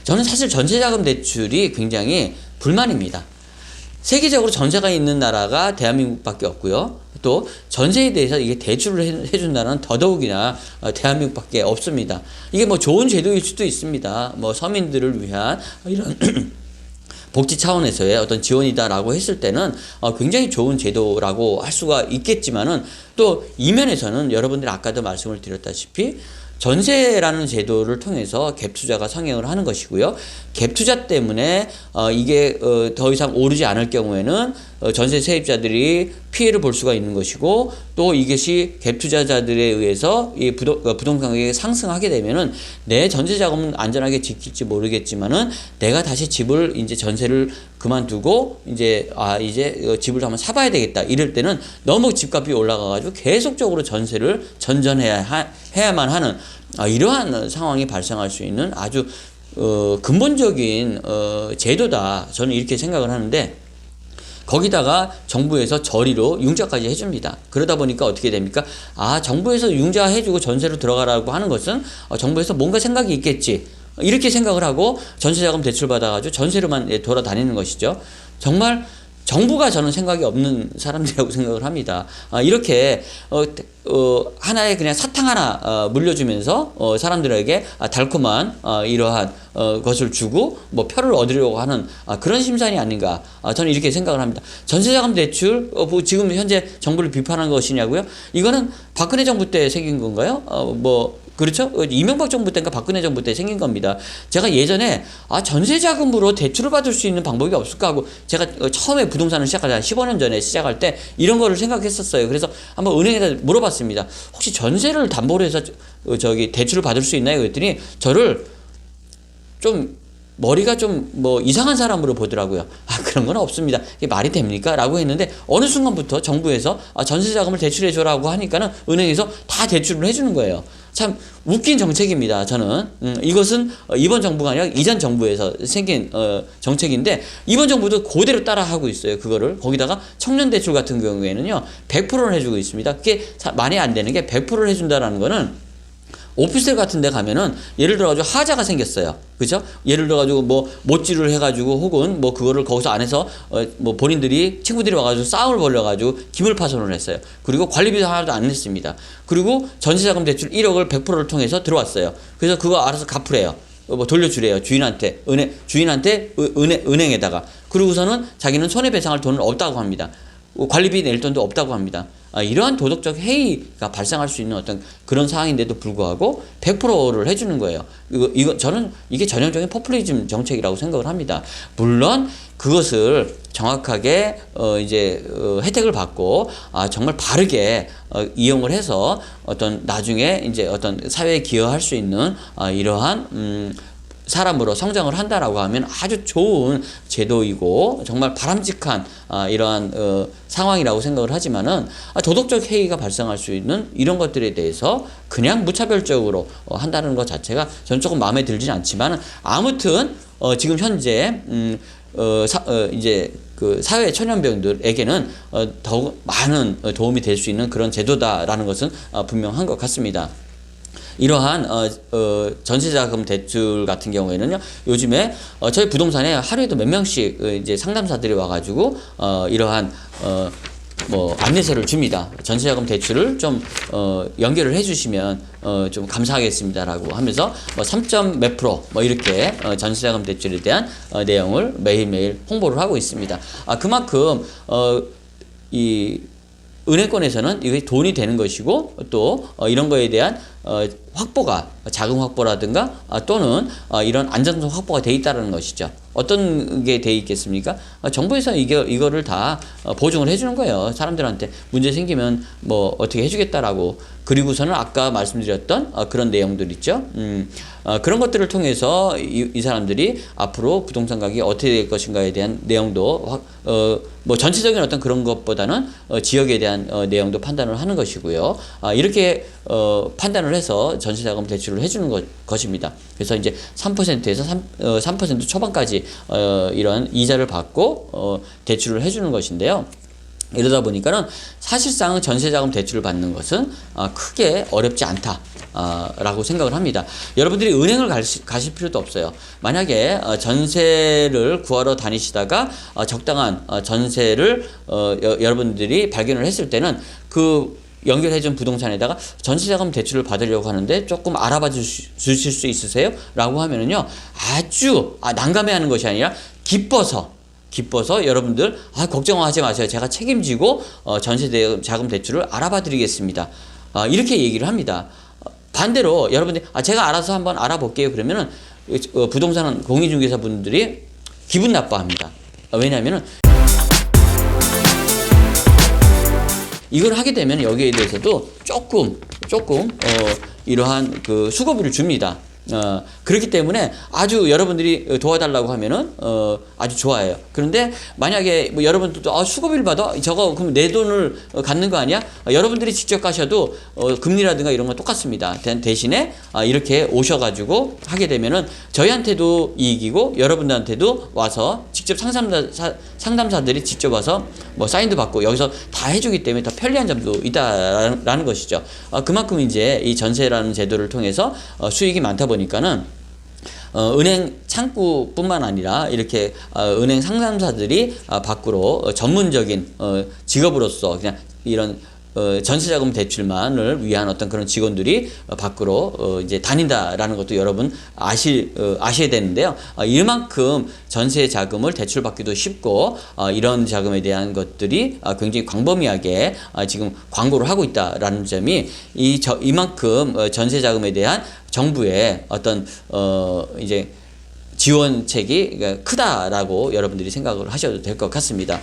저는 사실 전세자금 대출이 굉장히 불만입니다. 세계적으로 전세가 있는 나라가 대한민국밖에 없고요. 또 전세에 대해서 이게 대출을 해준 나라는 더더욱이나 대한민국밖에 없습니다. 이게 뭐 좋은 제도일 수도 있습니다. 뭐 서민들을 위한 이런 복지 차원에서의 어떤 지원이다라고 했을 때는 굉장히 좋은 제도라고 할 수가 있겠지만은 또 이면에서는 여러분들이 아까도 말씀을 드렸다시피 전세라는 제도를 통해서 갭투자가 성행을 하는 것이고요. 갭투자 때문에 이게 더 이상 오르지 않을 경우에는 전세 세입자들이 피해를 볼 수가 있는 것이고, 또 이것이 갭투자자들에 의해서 이 부동산 가격이 상승하게 되면은 내 전세 자금은 안전하게 지킬지 모르겠지만은 내가 다시 집을 이제 전세를 그만두고 이제 집을 한번 사봐야 되겠다 이럴 때는 너무 집값이 올라가가지고 계속적으로 전세를 해야만 하는 이러한 상황이 발생할 수 있는 아주 근본적인 제도다, 저는 이렇게 생각을 하는데, 거기다가 정부에서 저리로 융자까지 해줍니다. 그러다 보니까 어떻게 됩니까? 정부에서 융자 해주고 전세로 들어가라고 하는 것은 정부에서 뭔가 생각이 있겠지, 이렇게 생각을 하고 전세자금 대출 받아가지고 전세로만 돌아다니는 것이죠. 정말 정부가 저는 생각이 없는 사람들이라고 생각을 합니다. 이렇게 하나의 그냥 사탕 하나 물려주면서 사람들에게 달콤한 이러한 것을 주고 뭐 표를 얻으려고 하는 그런 심산이 아닌가, 저는 이렇게 생각을 합니다. 전세자금 대출 지금 현재 정부를 비판한 것이냐고요? 이거는 박근혜 정부 때 생긴 건가요? 그렇죠? 이명박 정부 때인가 박근혜 정부 때 생긴 겁니다. 제가 예전에 전세자금으로 대출을 받을 수 있는 방법이 없을까 하고, 제가 처음에 부동산을 시작하자 15년 전에 시작할 때 이런 거를 생각했었어요. 그래서 한번 은행에다 물어봤습니다. 혹시 전세를 담보로 해서 대출을 받을 수 있나요? 그랬더니 저를 좀 머리가 좀 이상한 사람으로 보더라고요. 그런 건 없습니다. 이게 말이 됩니까? 라고 했는데, 어느 순간부터 정부에서 전세자금을 대출해줘라고 하니까는 은행에서 다 대출을 해주는 거예요. 참 웃긴 정책입니다. 저는 이것은 이번 정부가 아니라 이전 정부에서 생긴 정책인데, 이번 정부도 그대로 따라하고 있어요. 그거를 거기다가 청년 대출 같은 경우에는요 100%를 해주고 있습니다. 그게 많이 안 되는 게, 100%를 해준다라는 거는 오피스텔 같은 데 가면은 예를 들어가지고 하자가 생겼어요. 그죠? 예를 들어가지고 못질을 해가지고 혹은 그거를 거기서 안에서 본인들이 친구들이 와가지고 싸움을 벌여가지고 기물 파손을 했어요. 그리고 관리비도 하나도 안 냈습니다. 그리고 전세자금 대출 1억을 100%를 통해서 들어왔어요. 그래서 그거 알아서 갚으래요. 돌려주래요. 주인한테 은행에다가. 그러고서는 자기는 손해배상할 돈은 없다고 합니다. 관리비 낼 돈도 없다고 합니다. 이러한 도덕적 해이가 발생할 수 있는 어떤 그런 상황인데도 불구하고 100%를 해주는 거예요. 저는 이게 전형적인 포퓰리즘 정책이라고 생각을 합니다. 물론 그것을 정확하게 혜택을 받고 정말 바르게 이용을 해서 어떤 나중에 이제 어떤 사회에 기여할 수 있는 이러한 사람으로 성장을 한다라고 하면 아주 좋은 제도이고 정말 바람직한 이러한 상황이라고 생각을 하지만은, 도덕적 해이가 발생할 수 있는 이런 것들에 대해서 그냥 무차별적으로 한다는 것 자체가 저는 조금 마음에 들지는 않지만은, 아무튼 지금 현재 이제 그 사회 천연병들에게는 더욱 많은 도움이 될 수 있는 그런 제도다라는 것은 분명한 것 같습니다. 이러한 전세자금 대출 같은 경우에는요, 요즘에 저희 부동산에 하루에도 몇 명씩 이제 상담사들이 와가지고 이러한 안내서를 줍니다. 전세자금 대출을 좀 연결을 해주시면 좀 감사하겠습니다라고 하면서 3점 몇 프로 이렇게 전세자금 대출에 대한 내용을 매일매일 홍보를 하고 있습니다. 그만큼 이 은행권에서는 이게 돈이 되는 것이고, 또 이런 거에 대한 확보가, 자금 확보라든가 또는 이런 안전성 확보가 돼 있다는 것이죠. 어떤 게 돼 있겠습니까? 정부에서 이거를 다 보증을 해주는 거예요. 사람들한테 문제 생기면 어떻게 해주겠다라고. 그리고서는 아까 말씀드렸던 그런 내용들 있죠. 그런 것들을 통해서 이 사람들이 앞으로 부동산 가격이 어떻게 될 것인가에 대한 내용도 전체적인 어떤 그런 것보다는 지역에 대한 내용도 판단을 하는 것이고요. 이렇게 판단을 해서 전세자금 대출을 해주는 것입니다. 그래서 이제 3%에서 3% 초반까지 이런 이자를 받고 대출을 해주는 것인데요. 이러다 보니까는 사실상 전세자금 대출을 받는 것은 크게 어렵지 않다. 라고 생각을 합니다. 여러분들이 은행을 가실 필요도 없어요. 만약에 전세를 구하러 다니시다가 적당한 전세를 여러분들이 발견을 했을 때는 그 연결해준 부동산에다가 전세자금 대출을 받으려고 하는데 조금 알아봐 주실 수 있으세요? 라고 하면은요, 아주 난감해하는 것이 아니라 기뻐서 여러분들 걱정하지 마세요. 제가 책임지고 전세자금 대출을 알아봐 드리겠습니다. 이렇게 얘기를 합니다. 반대로 여러분들이 제가 알아서 한번 알아볼게요. 그러면은 부동산 공인중개사 분들이 기분 나빠합니다. 왜냐하면은 이걸 하게 되면 여기에 대해서도 조금 이러한 그 수고비를 줍니다. 그렇기 때문에 아주 여러분들이 도와달라고 하면은 아주 좋아요. 그런데 만약에 뭐 여러분들도 수고비를 받아? 저거 그럼 내 돈을 갖는 거 아니야? 여러분들이 직접 가셔도 금리라든가 이런 건 똑같습니다. 대신에 이렇게 오셔가지고 하게 되면은 저희한테도 이익이고 여러분들한테도 와서 직접 상담사들이 직접 와서 뭐 사인도 받고 여기서 다 해주기 때문에 더 편리한 점도 있다라는 것이죠. 그만큼 이제 이 전세라는 제도를 통해서 수익이 많다 보니까는 은행 창구뿐만 아니라 이렇게 은행 상담사들이 밖으로 전문적인 직업으로서 그냥 이런 전세자금 대출만을 위한 어떤 그런 직원들이 밖으로 이제 다닌다라는 것도 여러분 아셔야 되는데요. 이만큼 전세 자금을 대출받기도 쉽고 이런 자금에 대한 것들이 굉장히 광범위하게 지금 광고를 하고 있다라는 점이 이만큼 전세 자금에 대한 정부의 어떤 이제 지원책이 크다라고 여러분들이 생각을 하셔도 될 것 같습니다.